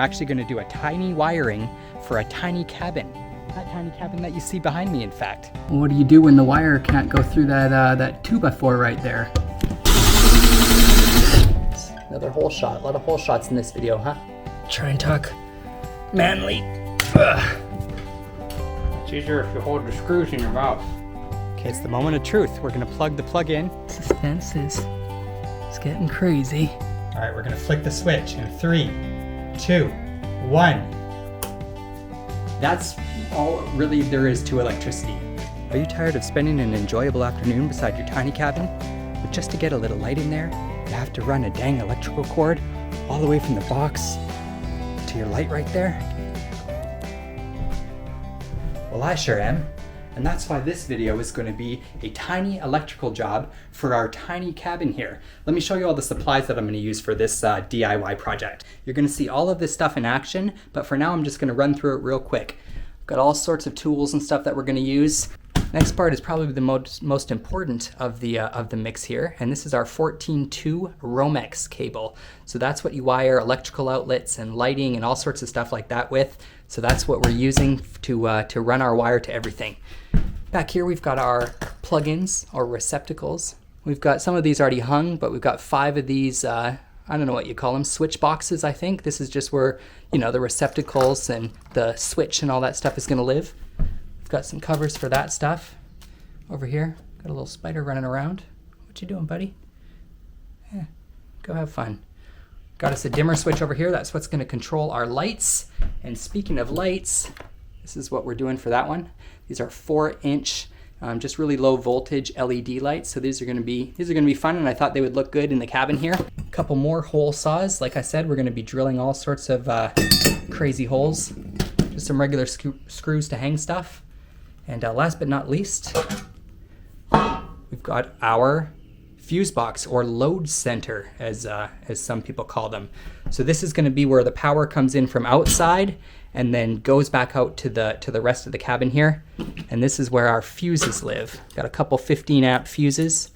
I'm actually going to do a tiny wiring for a tiny cabin. That tiny cabin that you see behind me, in fact. What do you do when the wire can't go through that 2x4 right there? Another hole shot. A lot of hole shots in this video, huh? Try and talk manly. Ugh. It's easier if you hold the screws in your mouth. Okay, it's the moment of truth. We're gonna plug the plug in. Suspense is getting crazy. All right, we're gonna flick the switch in 3, 2, 1. That's all really there is to electricity. Are you tired of spending an enjoyable afternoon beside your tiny cabin? But just to get a little light in there, you have to run a dang electrical cord all the way from the box to your light right there? Well, I sure am. And that's why this video is going to be a tiny electrical job for our tiny cabin here. Let me show you all the supplies that I'm going to use for this DIY project. You're going to see all of this stuff in action, but for now I'm just going to run through it real quick. I've got all sorts of tools and stuff that we're going to use. Next part is probably the most important of the mix here, and this is our 14-2 Romex cable. So that's what you wire electrical outlets and lighting and all sorts of stuff like that with. So that's what we're using to run our wire to everything. Back here we've got our plugins or receptacles. We've got some of these already hung, but we've got 5 of these, I don't know what you call them, switch boxes, I think. This is just where, you know, the receptacles and the switch and all that stuff is gonna live. We've got some covers for that stuff. Over here, got a little spider running around. What you doing, buddy? Yeah, go have fun. Got us a dimmer switch over here. That's what's gonna control our lights. And speaking of lights, this is what we're doing for that one. These are 4-inch, just really low voltage LED lights. So these are gonna be fun, and I thought they would look good in the cabin here. A couple more hole saws. Like I said, we're gonna be drilling all sorts of crazy holes. Just some regular screws to hang stuff. And last but not least, we've got our fuse box or load center, as some people call them. So this is going to be where the power comes in from outside and then goes back out to the rest of the cabin here. And this is where our fuses live. Got a couple 15-amp fuses,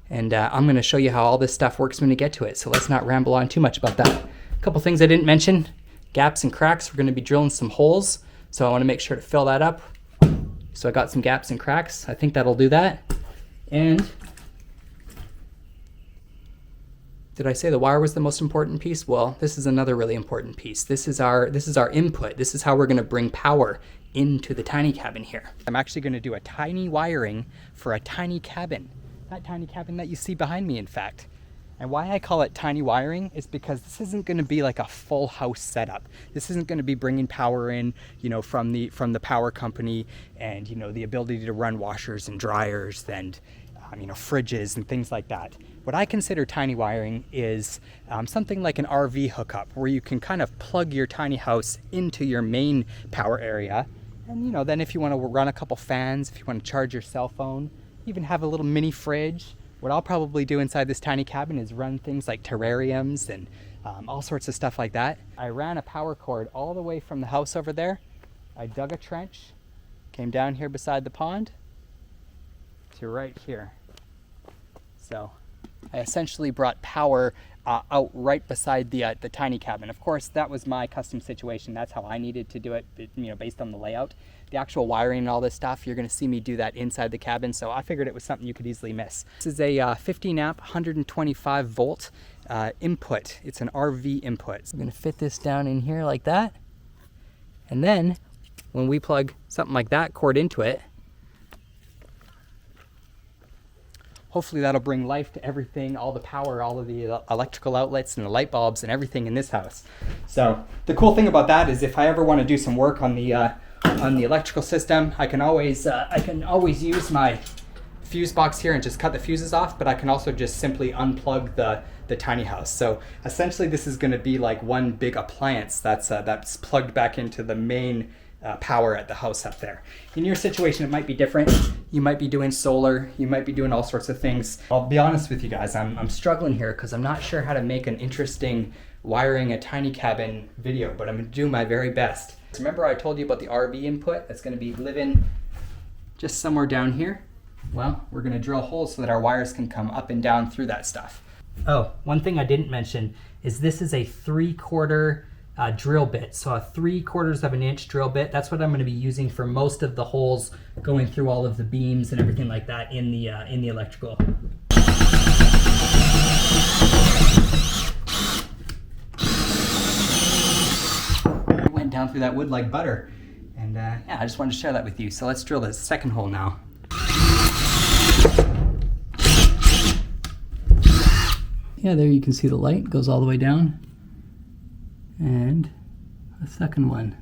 and I'm going to show you how all this stuff works when we get to it. So let's not ramble on too much about that. A couple things I didn't mention: gaps and cracks. We're going to be drilling some holes, so I want to make sure to fill that up. So I got some gaps and cracks. I think that'll do that. And did I say the wire was the most important piece? Well, this is another really important piece. This is our input. This is how we're gonna bring power into the tiny cabin here. I'm actually gonna do a tiny wiring for a tiny cabin. That tiny cabin that you see behind me, in fact. And why I call it tiny wiring is because this isn't going to be like a full house setup. This isn't going to be bringing power in, you know, from the power company, and, you know, the ability to run washers and dryers and you know, fridges and things like that. What I consider tiny wiring is something like an RV hookup, where you can kind of plug your tiny house into your main power area, and, you know, then if you want to run a couple fans, if you want to charge your cell phone, even have a little mini fridge. What I'll probably do inside this tiny cabin is run things like terrariums and all sorts of stuff like that. I ran a power cord all the way from the house over there. I dug a trench, came down here beside the pond to right here. So I essentially brought power out right beside the tiny cabin. Of course, that was my custom situation. That's how I needed to do it, you know, based on the layout. The actual wiring and all this stuff, you're going to see me do that inside the cabin, so I figured it was something you could easily miss. This is a 15 amp, 125 volt input. It's an RV input. So I'm going to fit this down in here like that, and then when we plug something like that cord into it, hopefully that'll bring life to everything, all the power, all of the electrical outlets and the light bulbs and everything in this house. So the cool thing about that is if I ever want to do some work on the electrical system, I can always use my fuse box here and just cut the fuses off, but I can also just simply unplug the tiny house. So essentially this is going to be like one big appliance that's plugged back into the main power at the house up there. In your situation, it might be different. You might be doing solar, you might be doing all sorts of things. I'll be honest with you guys, I'm struggling here because I'm not sure how to make an interesting wiring a tiny cabin video, but I'm gonna do my very best. Remember I told you about the RV input that's gonna be living just somewhere down here? Well, we're gonna drill holes so that our wires can come up and down through that stuff. Oh, one thing I didn't mention is this is a 3/4 drill bit. So a 3/4 of an inch drill bit. That's what I'm going to be using for most of the holes going through all of the beams and everything like that in the electrical. It went down through that wood like butter. And yeah, I just wanted to share that with you. So let's drill the second hole now. Yeah, there you can see the light goes all the way down. And a second one.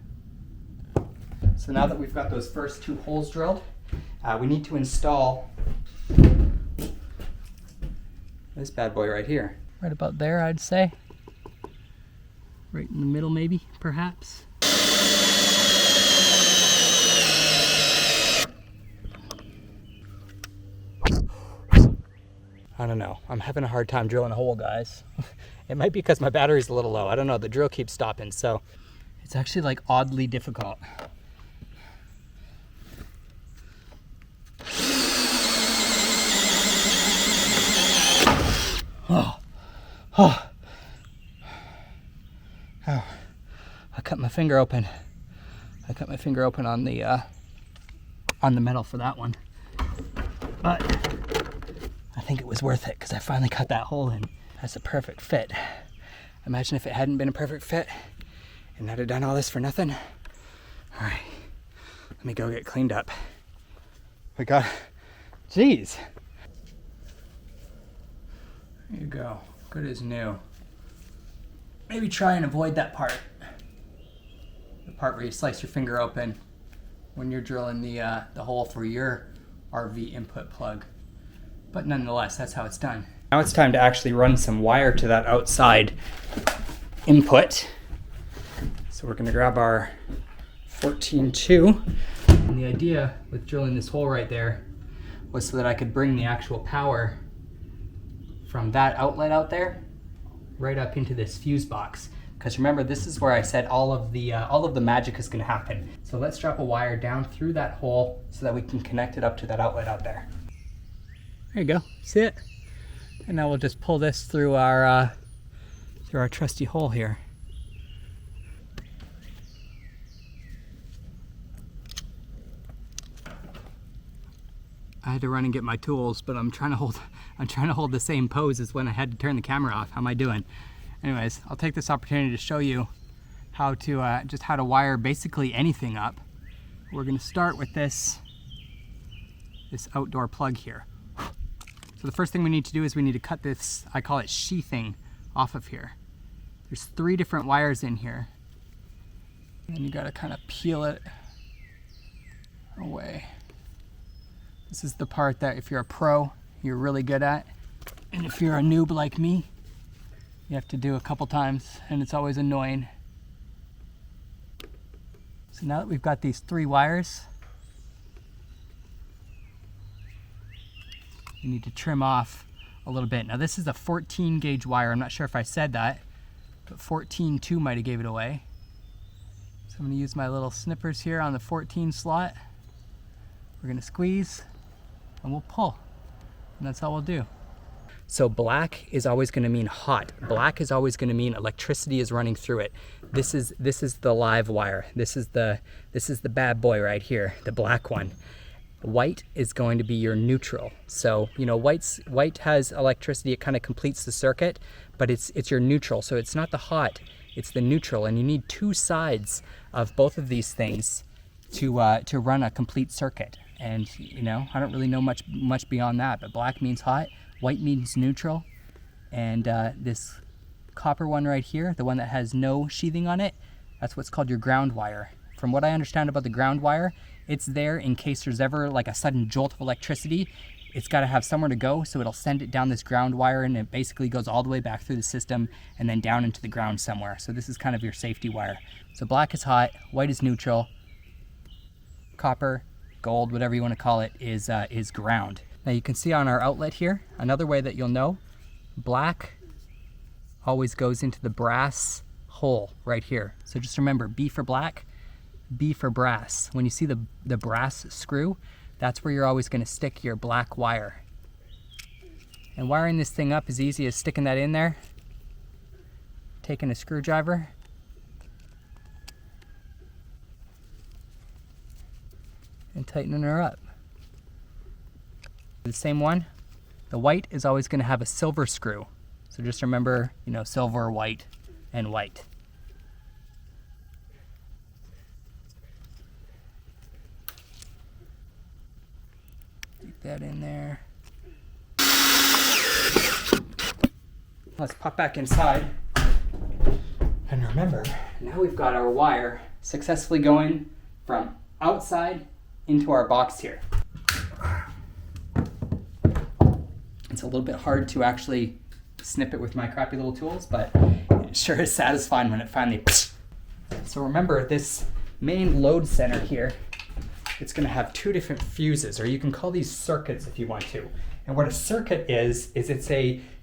So now that we've got those first 2 holes drilled, we need to install this bad boy right here. Right about there, I'd say. Right in the middle, maybe, perhaps. I don't know. I'm having a hard time drilling a hole, guys. It might be because my battery's a little low. I don't know. The drill keeps stopping, so it's actually like oddly difficult. Oh. I cut my finger open. I cut my finger open on the metal for that one. But I think it was worth it because I finally cut that hole in. That's a perfect fit. Imagine if it hadn't been a perfect fit and I'd have done all this for nothing. All right, let me go get cleaned up. We got, geez. There you go, good as new. Maybe try and avoid that part. The part where you slice your finger open when you're drilling the hole for your RV input plug. But nonetheless, that's how it's done. Now it's time to actually run some wire to that outside input. So we're gonna grab our 14-2. And the idea with drilling this hole right there was so that I could bring the actual power from that outlet out there right up into this fuse box. Because remember, this is where I said all of the magic is gonna happen. So let's drop a wire down through that hole so that we can connect it up to that outlet out there. There you go, see it? And now we'll just pull this through our trusty hole here. I had to run and get my tools, but I'm trying to hold the same pose as when I had to turn the camera off. How am I doing? Anyways, I'll take this opportunity to show you how to wire basically anything up. We're gonna start with this outdoor plug here. So the first thing we need to do is we need to cut this, I call it sheathing, off of here. There's 3 different wires in here. And you gotta kind of peel it away. This is the part that if you're a pro, you're really good at. And if you're a noob like me, you have to do a couple times and it's always annoying. So now that we've got these 3 wires, you need to trim off a little bit. Now this is a 14 gauge wire. I'm not sure if I said that, but 14-2 might have gave it away. So I'm gonna use my little snippers here on the 14 slot. We're gonna squeeze and we'll pull. And that's all we'll do. So black is always gonna mean hot. Black is always gonna mean electricity is running through it. This is the live wire. This is the bad boy right here, the black one. White is going to be your neutral. So, you know, white has electricity, it kind of completes the circuit, but it's your neutral. So it's not the hot, it's the neutral. And you need 2 sides of both of these things to run a complete circuit. And, you know, I don't really know much beyond that, but black means hot, white means neutral. And this copper one right here, the one that has no sheathing on it, that's what's called your ground wire. From what I understand about the ground wire, it's there in case there's ever like a sudden jolt of electricity. It's got to have somewhere to go, so it'll send it down this ground wire and it basically goes all the way back through the system and then down into the ground somewhere. So this is kind of your safety wire. So black is hot, white is neutral, copper, gold, whatever you want to call it, is ground. Now you can see on our outlet here, another way that you'll know, black always goes into the brass hole right here. So just remember, B for black, B for brass. When you see the brass screw, that's where you're always going to stick your black wire. And wiring this thing up is easy as sticking that in there, taking a screwdriver, and tightening her up. The same one, the white is always going to have a silver screw. So just remember, you know, silver, white, and white. Get that in there. Let's pop back inside. And remember, now we've got our wire successfully going from outside into our box here. It's a little bit hard to actually snip it with my crappy little tools, but it sure is satisfying when it finally. So remember, this main load center here, it's going to have two different fuses, or you can call these circuits if you want to. And what a circuit is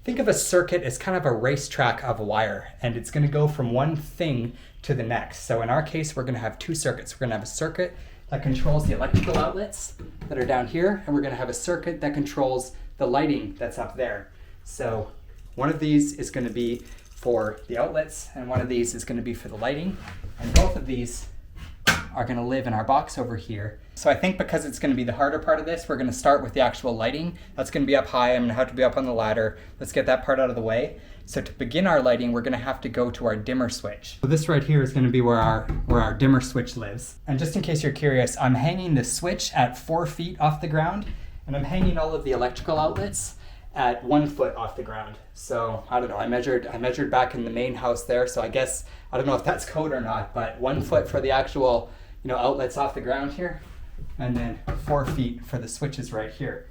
think of a circuit as kind of a racetrack of wire, and it's going to go from one thing to the next. So in our case, we're going to have two circuits. We're going to have a circuit that controls the electrical outlets that are down here, and we're going to have a circuit that controls the lighting that's up there. So one of these is going to be for the outlets, and one of these is going to be for the lighting, and both of these are going to live in our box over here. So I think because it's going to be the harder part of this, we're going to start with the actual lighting. That's going to be up high. I'm going to have to be up on the ladder. Let's get that part out of the way. So to begin our lighting, we're going to have to go to our dimmer switch. So this right here is going to be where our dimmer switch lives. And just in case you're curious, I'm hanging the switch at 4 feet off the ground, and I'm hanging all of the electrical outlets at 1 foot off the ground. So I don't know, I measured back in the main house there, so I guess, I don't know if that's code or not, but 1 foot for the actual, you know, outlets off the ground here, and then 4 feet for the switches right here.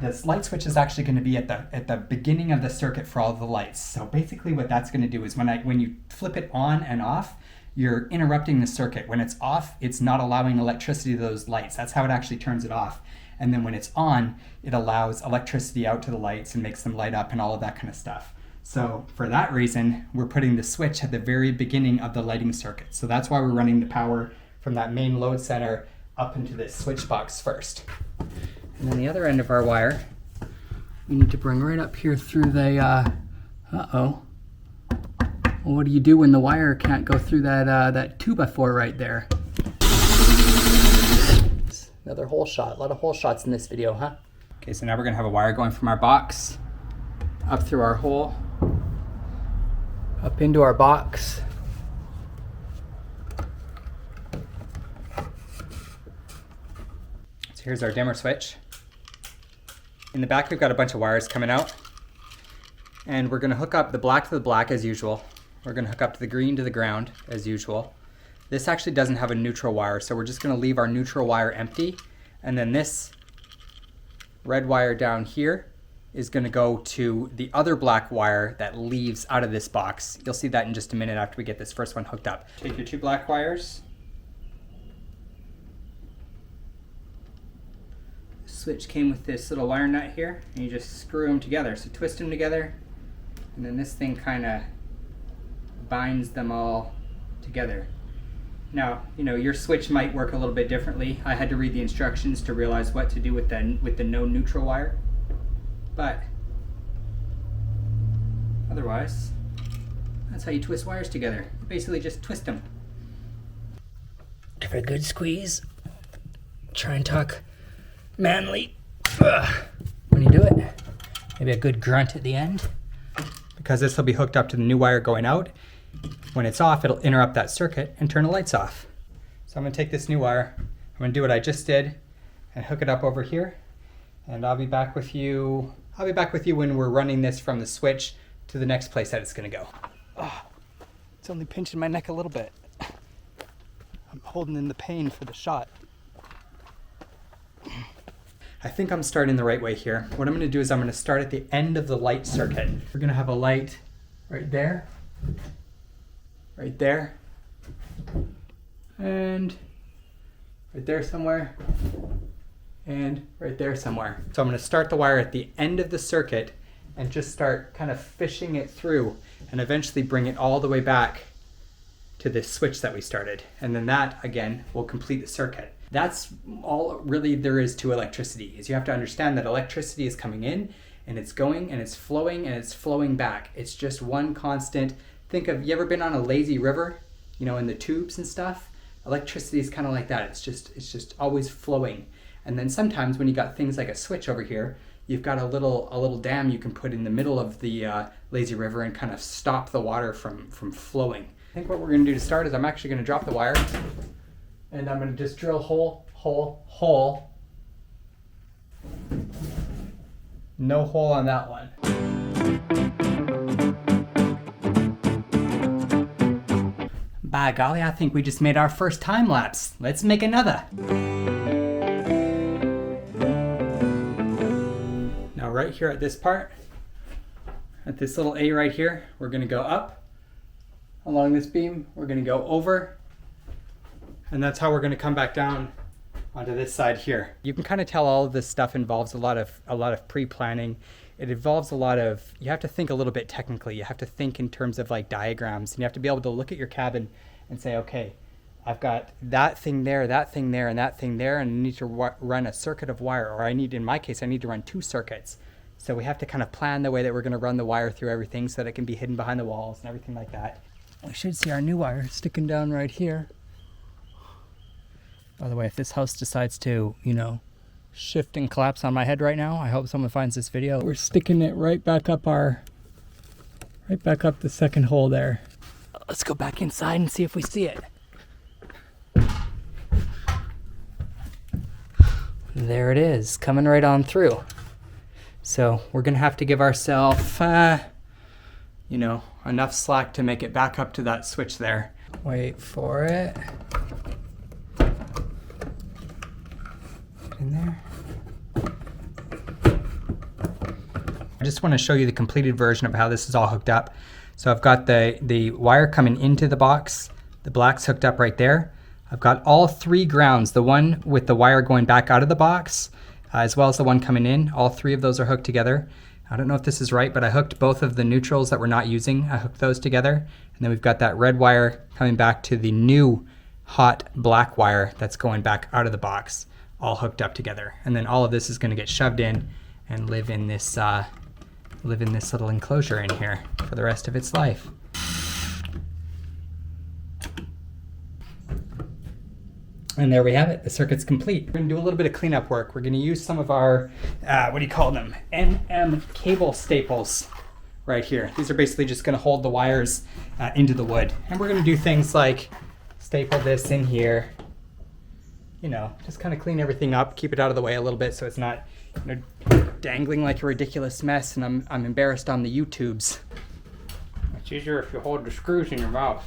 This light switch is actually going to be at the beginning of the circuit for all the lights. So basically what that's going to do is when you flip it on and off, you're interrupting the circuit. When it's off, it's not allowing electricity to those lights. That's how it actually turns it off. And then when it's on, it allows electricity out to the lights and makes them light up and all of that kind of stuff. So for that reason, we're putting the switch at the very beginning of the lighting circuit. So that's why we're running the power from that main load center up into this switch box first. And then the other end of our wire, we need to bring right up here through the, well, what do you do when the wire can't go through that 2x4 right there? Another hole shot. A lot of hole shots in this video, huh? Okay, so now we're gonna have a wire going from our box up through our hole, up into our box. So here's our dimmer switch. In the back, we've got a bunch of wires coming out, and we're gonna hook up the black to the black as usual. We're gonna hook up to the green to the ground as usual. This actually doesn't have a neutral wire, so we're just going to leave our neutral wire empty. And then this red wire down here is going to go to the other black wire that leaves out of this box. You'll see that in just a minute after we get this first one hooked up. Take your two black wires. The switch came with this little wire nut here, and you just screw them together. So twist them together, and then this thing kind of binds them all together. Now, you know, your switch might work a little bit differently. I had to read the instructions to realize what to do with the no neutral wire. But otherwise, that's how you twist wires together. You basically just twist them. Give it a good squeeze. Try and talk manly when you do it. Maybe a good grunt at the end. Because this will be hooked up to the new wire going out. When it's off, it'll interrupt that circuit and turn the lights off. So I'm going to take this new wire, I'm going to do what I just did and hook it up over here, and I'll be back with you when we're running this from the switch to the next place that it's going to go. Oh, it's only pinching my neck a little bit. I'm holding in the pain for the shot. I think I'm starting the right way here. What I'm going to do is I'm going to start at the end of the light circuit. We're going to have a light right there. Right there, and right there somewhere, and right there somewhere. So I'm going to start the wire at the end of the circuit and just start kind of fishing it through and eventually bring it all the way back to this switch that we started. And then that, again, will complete the circuit. That's all really there is to electricity, is you have to understand that electricity is coming in and it's going and it's flowing back. It's just one constant. Think of, you ever been on a lazy river, you know, in the tubes and stuff? Electricity is kind of like that. It's just always flowing. And then sometimes when you got things like a switch over here, you've got a little dam you can put in the middle of the lazy river and kind of stop the water from flowing. I think what we're going to do to start is I'm actually going to drop the wire, and I'm going to just drill hole, hole, hole. No hole on that one. By golly, I think we just made our first time lapse. Let's make another. Now right here at this part, at this little A right here, we're going to go up along this beam. We're going to go over, and that's how we're going to come back down onto this side here. You can kind of tell all of this stuff involves a lot of pre-planning. It involves a lot of, you have to think a little bit technically. You have to think in terms of like diagrams, and you have to be able to look at your cabin and say, okay, I've got that thing there, and that thing there, and I need to run a circuit of wire, or in my case, I need to run 2 circuits. So we have to kind of plan the way that we're going to run the wire through everything so that it can be hidden behind the walls and everything like that. We should see our new wire sticking down right here. By the way, if this house decides to, shift and collapse on my head right now, I hope someone finds this video. We're sticking it right back up the second hole there. Let's go back inside and see if we see it. There it is, coming right on through. So we're gonna have to give ourselves, enough slack to make it back up to that switch there. Wait for it. In there. I just want to show you the completed version of how this is all hooked up. So I've got the wire coming into the box, the black's hooked up right there. I've got all 3 grounds, the one with the wire going back out of the box, as well as the one coming in. All 3 of those are hooked together. I don't know if this is right, but I hooked both of the neutrals that we're not using. I hooked those together. And then we've got that red wire coming back to the new hot black wire that's going back out of the box, all hooked up together. And then all of this is going to get shoved in and live in this little enclosure in here for the rest of its life. And there we have it. The circuit's complete. We're going to do a little bit of cleanup work. We're going to use some of our, NM cable staples right here. These are basically just going to hold the wires into the wood. And we're going to do things like staple this in here. Just kind of clean everything up, keep it out of the way a little bit so it's not dangling like a ridiculous mess and I'm embarrassed on the YouTubes. It's easier if you hold the screws in your mouth.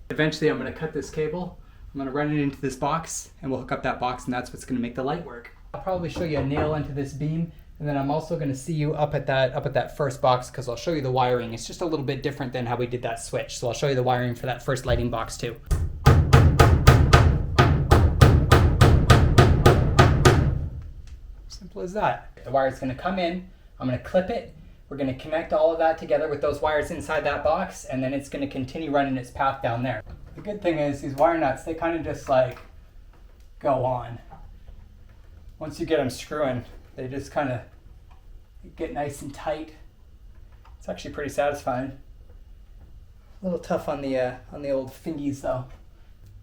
Eventually I'm going to cut this cable, I'm going to run it into this box, and we'll hook up that box, and that's what's going to make the light work. I'll probably show you a nail into this beam, and then I'm also going to see you up at that first box, because I'll show you the wiring. It's just a little bit different than how we did that switch, so I'll show you the wiring for that first lighting box too. Simple as that. The wire's going to come in, I'm going to clip it, we're going to connect all of that together with those wires inside that box, and then it's going to continue running its path down there. The good thing is these wire nuts, they kind of just like go on. Once you get them screwing, they just kind of get nice and tight. It's actually pretty satisfying. A little tough on the old fingies though.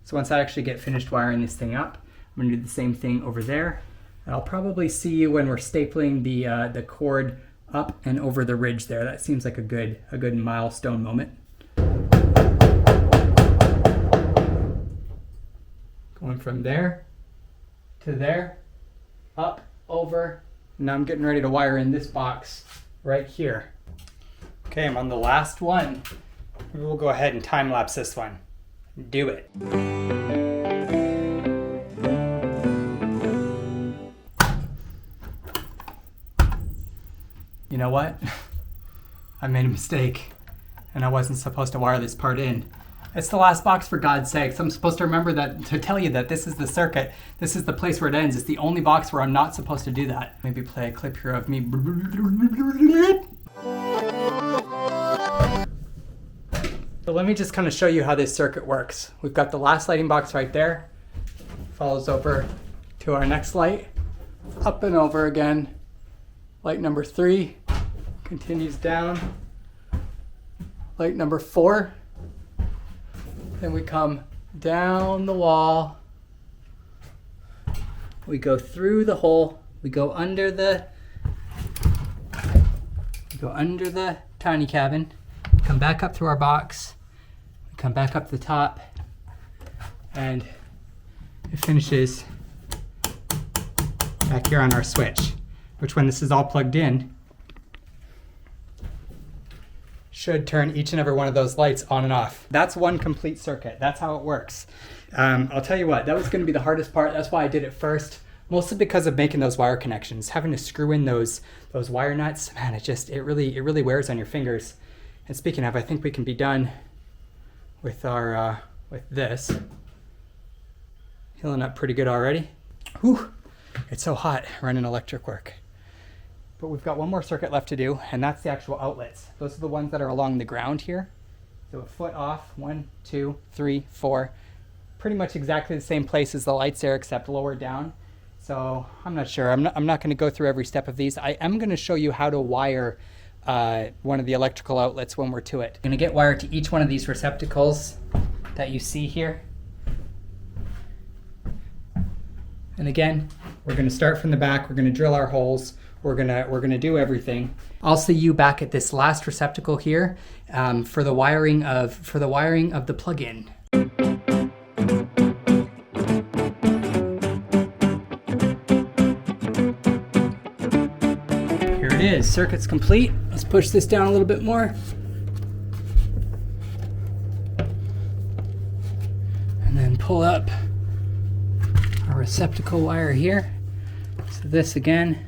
So once I actually get finished wiring this thing up, I'm going to do the same thing over there. And I'll probably see you when we're stapling the cord up and over the ridge there. That seems like a good milestone moment. Going from there to there, up, over. Now I'm getting ready to wire in this box right here. Okay, I'm on the last one. Maybe we'll go ahead and time lapse this one. Do it. You know what? I made a mistake, and I wasn't supposed to wire this part in. It's the last box, for God's sakes. I'm supposed to remember that, to tell you that this is the circuit. This is the place where it ends. It's the only box where I'm not supposed to do that. Maybe play a clip here of me. So let me just kind of show you how this circuit works. We've got the last lighting box right there. Follows over to our next light. Up and over again. Light number 3 continues down. light number 4. Then we come down the wall. We go through the hole. We go under the tiny cabin. Come back up through our box. We come back up the top, and it finishes back here on our switch, which when this is all plugged in, should turn each and every one of those lights on and off. That's one complete circuit. That's how it works. I'll tell you what, that was gonna be the hardest part. That's why I did it first, mostly because of making those wire connections. Having to screw in those wire nuts, man, it really wears on your fingers. And speaking of, I think we can be done with our, with this. Healing up pretty good already. Whew, it's so hot running electric work. But we've got one more circuit left to do, and that's the actual outlets. Those are the ones that are along the ground here. So a foot off, 1, 2, 3, 4. Pretty much exactly the same place as the lights there, except lower down. So I'm not sure. I'm not going to go through every step of these. I am going to show you how to wire one of the electrical outlets when we're to it. I'm going to get wire to each one of these receptacles that you see here. And again, we're going to start from the back. We're going to drill our holes. We're gonna do everything. I'll see you back at this last receptacle here for the wiring of the plug-in. Here it is. Circuit's complete. Let's push this down a little bit more. And then pull up our receptacle wire here. So this again.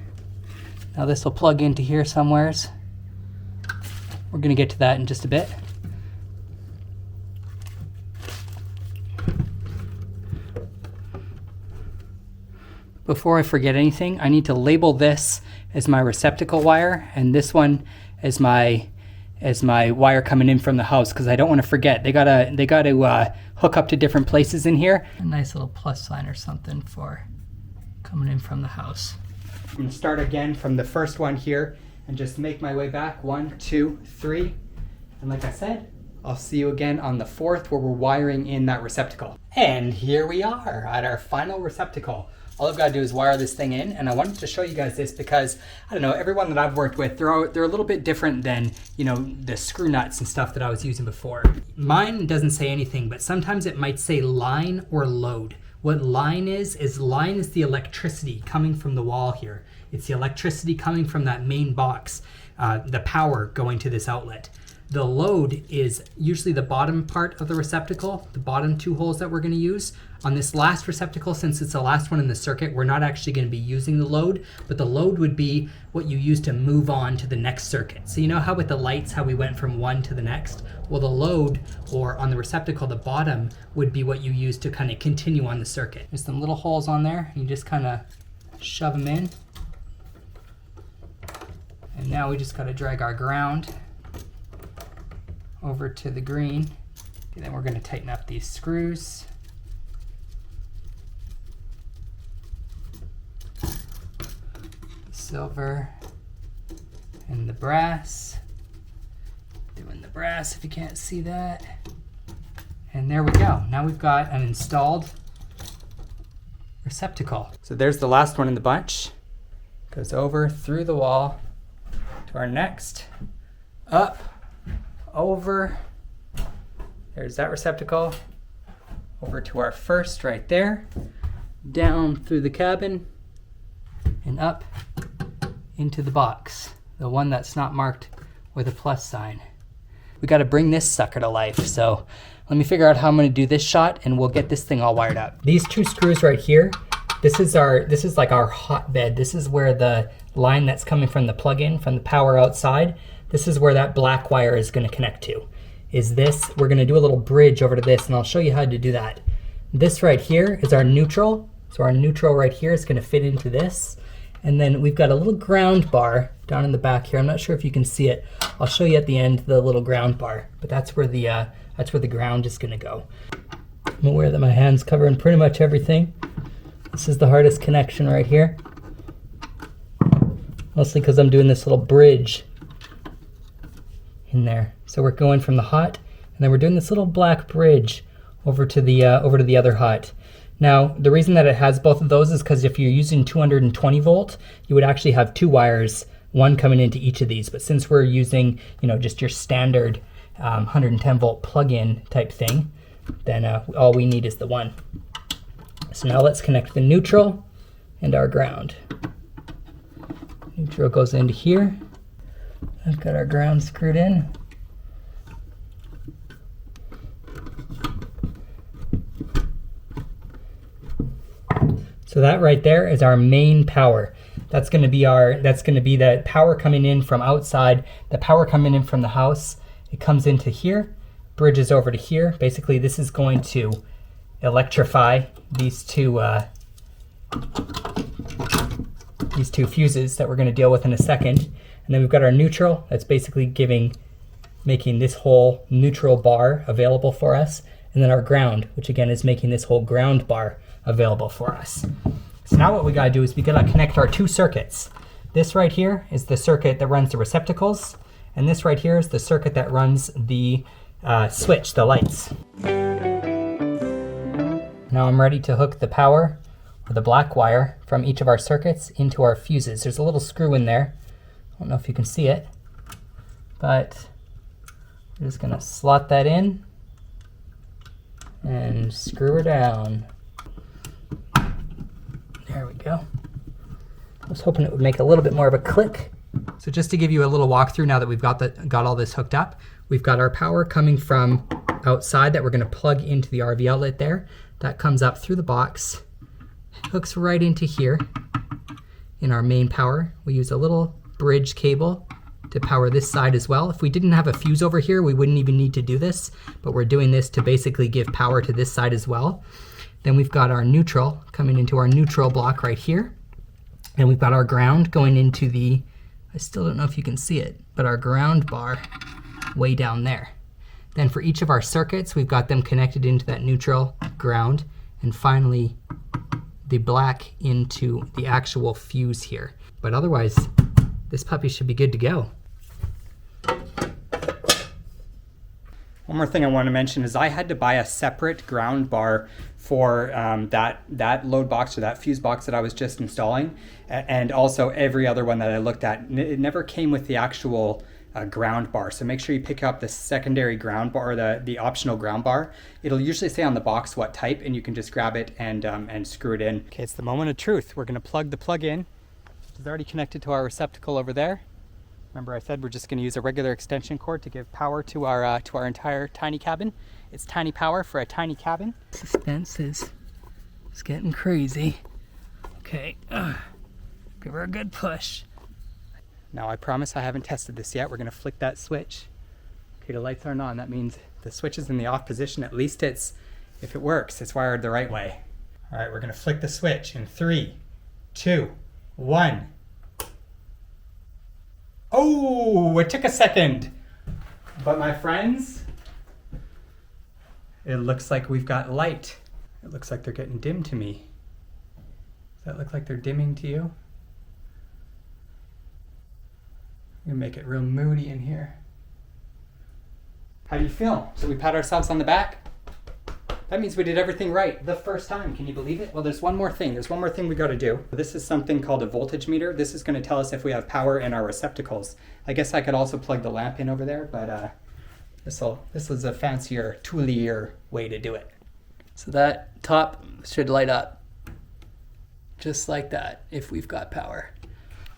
Now this will plug into here somewheres. We're gonna get to that in just a bit. Before I forget anything, I need to label this as my receptacle wire and this one as my wire coming in from the house, because I don't want to forget. They gotta hook up to different places in here. A nice little plus sign or something for coming in from the house. I'm going to start again from the first one here and just make my way back. 1, 2, 3. And like I said, I'll see you again on the 4th where we're wiring in that receptacle. And here we are at our final receptacle. All I've got to do is wire this thing in, and I wanted to show you guys this because, I don't know, everyone that I've worked with, they're a little bit different than, you know, the screw nuts and stuff that I was using before. Mine doesn't say anything, but sometimes it might say line or load. What line is the electricity coming from the wall here. It's the electricity coming from that main box, the power going to this outlet. The load is usually the bottom part of the receptacle, the bottom 2 holes that we're going to use. On this last receptacle, since it's the last one in the circuit, we're not actually going to be using the load, but the load would be what you use to move on to the next circuit. So you know how with the lights, how we went from one to the next? Well, the load, or on the receptacle, the bottom, would be what you use to kind of continue on the circuit. There's some little holes on there. You just kind of shove them in. And now we just got to drag our ground over to the green. And then we're going to tighten up these screws. Silver and the brass. Doing the brass if you can't see that. And there we go. Now we've got an installed receptacle. So there's the last one in the bunch. Goes over through the wall to our next. Up, over. There's that receptacle. Over to our first right there. Down through the cabin and up into the box, the one that's not marked with a plus sign. We got to bring this sucker to life, so let me figure out how I'm going to do this shot and we'll get this thing all wired up. These 2 screws right here, this is like our hotbed. This is where the line that's coming from the plug-in, from the power outside, this is where that black wire is going to connect to. We're going to do a little bridge over to this, and I'll show you how to do that. This right here is our neutral. So our neutral right here is going to fit into this. And then we've got a little ground bar down in the back here. I'm not sure if you can see it. I'll show you at the end the little ground bar, but that's where the ground is gonna go. I'm aware that my hand's covering pretty much everything. This is the hardest connection right here. Mostly because I'm doing this little bridge in there. So we're going from the hot, and then we're doing this little black bridge over to the other hot. Now, the reason that it has both of those is because if you're using 220 volt, you would actually have two wires, one coming into each of these. But since we're using, just your standard 110 volt plug-in type thing, then all we need is the one. So now let's connect the neutral and our ground. Neutral goes into here. I've got our ground screwed in. So that right there is our main power. That's going to be the power coming in from outside, the power coming in from the house. It comes into here, bridges over to here. Basically, this is going to electrify these two fuses that we're going to deal with in a second. And then we've got our neutral. That's basically making this whole neutral bar available for us. And then our ground, which again is making this whole ground bar available for us. So now what we gotta do is we gotta connect our two circuits. This right here is the circuit that runs the receptacles, and this right here is the circuit that runs the switch, the lights. Now I'm ready to hook the power with the black wire from each of our circuits into our fuses. There's a little screw in there. I don't know if you can see it, but I'm just gonna slot that in and screw her down. There we go. I was hoping it would make a little bit more of a click. So just to give you a little walkthrough now that we've got all this hooked up, we've got our power coming from outside that we're gonna plug into the RV outlet there. That comes up through the box, hooks right into here in our main power. We use a little bridge cable to power this side as well. If we didn't have a fuse over here, we wouldn't even need to do this, but we're doing this to basically give power to this side as well. Then we've got our neutral coming into our neutral block right here. And we've got our ground going into I still don't know if you can see it, but our ground bar way down there. Then for each of our circuits, we've got them connected into that neutral, ground, and finally the black into the actual fuse here. But otherwise, this puppy should be good to go. One more thing I want to mention is I had to buy a separate ground bar for that load box or that fuse box that I was just installing, and also every other one that I looked at. It never came with the actual ground bar, so make sure you pick up the secondary ground bar, or the optional ground bar. It'll usually say on the box what type, and you can just grab it and screw it in. Okay, it's the moment of truth. We're going to plug the plug in. It's already connected to our receptacle over there. Remember I said we're just going to use a regular extension cord to give power to our entire tiny cabin. It's tiny power for a tiny cabin. Suspense is getting crazy. Okay, give her a good push. Now I promise I haven't tested this yet. We're going to flick that switch. Okay, the lights aren't on. That means the switch is in the off position. At least if it works, it's wired the right way. All right, we're going to flick the switch in 3, 2, 1. Oh, it took a second. But my friends, it looks like we've got light. It looks like they're getting dim to me. Does that look like they're dimming to you? I'm gonna make it real moody in here. How do you feel? Should we pat ourselves on the back? That means we did everything right the first time. Can you believe it? Well, there's one more thing. There's one more thing we got to do. This is something called a voltage meter. This is going to tell us if we have power in our receptacles. I guess I could also plug the lamp in over there, but this was a fancier, toolier way to do it. So that top should light up just like that if we've got power.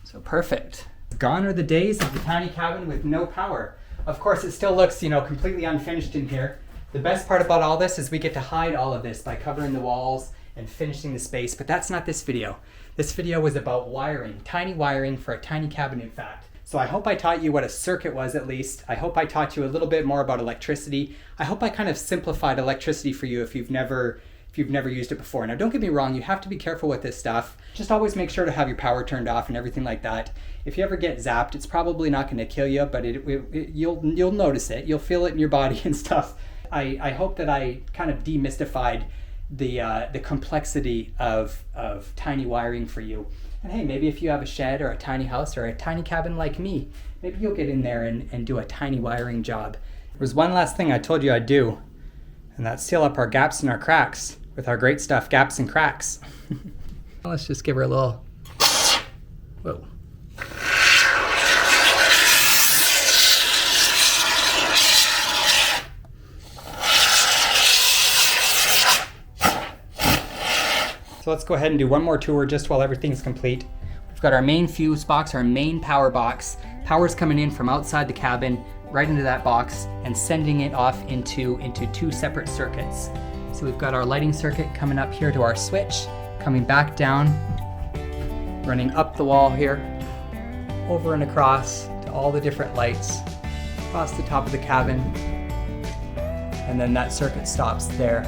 So perfect. Gone are the days of the tiny cabin with no power. Of course, it still looks, completely unfinished in here. The best part about all this is we get to hide all of this by covering the walls and finishing the space, but that's not this video. This video was about wiring, tiny wiring for a tiny cabin, in fact. So I hope I taught you what a circuit was, at least. I hope I taught you a little bit more about electricity. I hope I kind of simplified electricity for you if you've never used it before. Now, don't get me wrong, you have to be careful with this stuff. Just always make sure to have your power turned off and everything like that. If you ever get zapped, it's probably not going to kill you, but you'll notice it. You'll feel it in your body and stuff. I hope that I kind of demystified the complexity of tiny wiring for you. And hey, maybe if you have a shed or a tiny house or a tiny cabin like me, maybe you'll get in there and do a tiny wiring job. There was one last thing I told you I'd do, and that's seal up our gaps and our cracks with our great stuff, Gaps and Cracks. Let's just give her a little, whoa. So let's go ahead and do one more tour just while everything's complete. We've got our main fuse box, our main power box. Power's coming in from outside the cabin, right into that box, and sending it off into two separate circuits. So we've got our lighting circuit coming up here to our switch, coming back down, running up the wall here, over and across to all the different lights, across the top of the cabin, and then that circuit stops there.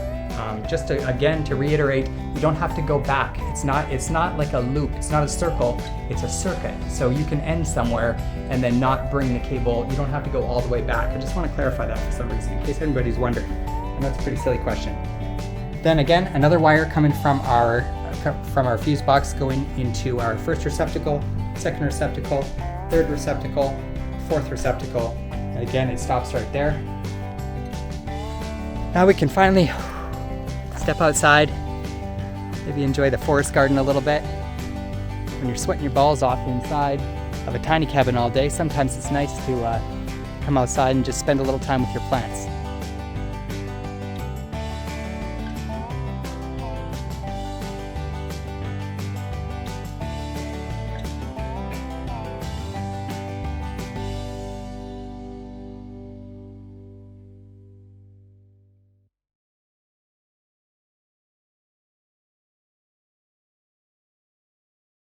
Just to, again, to reiterate, you don't have to go back. It's not like a loop, it's not a circle, it's a circuit. So you can end somewhere and then not bring the cable. You don't have to go all the way back. I just want to clarify that for some reason, in case anybody's wondering. And that's a pretty silly question. Then again, another wire coming from our fuse box going into our first receptacle, second receptacle, third receptacle, fourth receptacle. And again, it stops right there. Now we can finally step outside, maybe enjoy the forest garden a little bit. When you're sweating your balls off inside of a tiny cabin all day, sometimes it's nice to come outside and just spend a little time with your plants.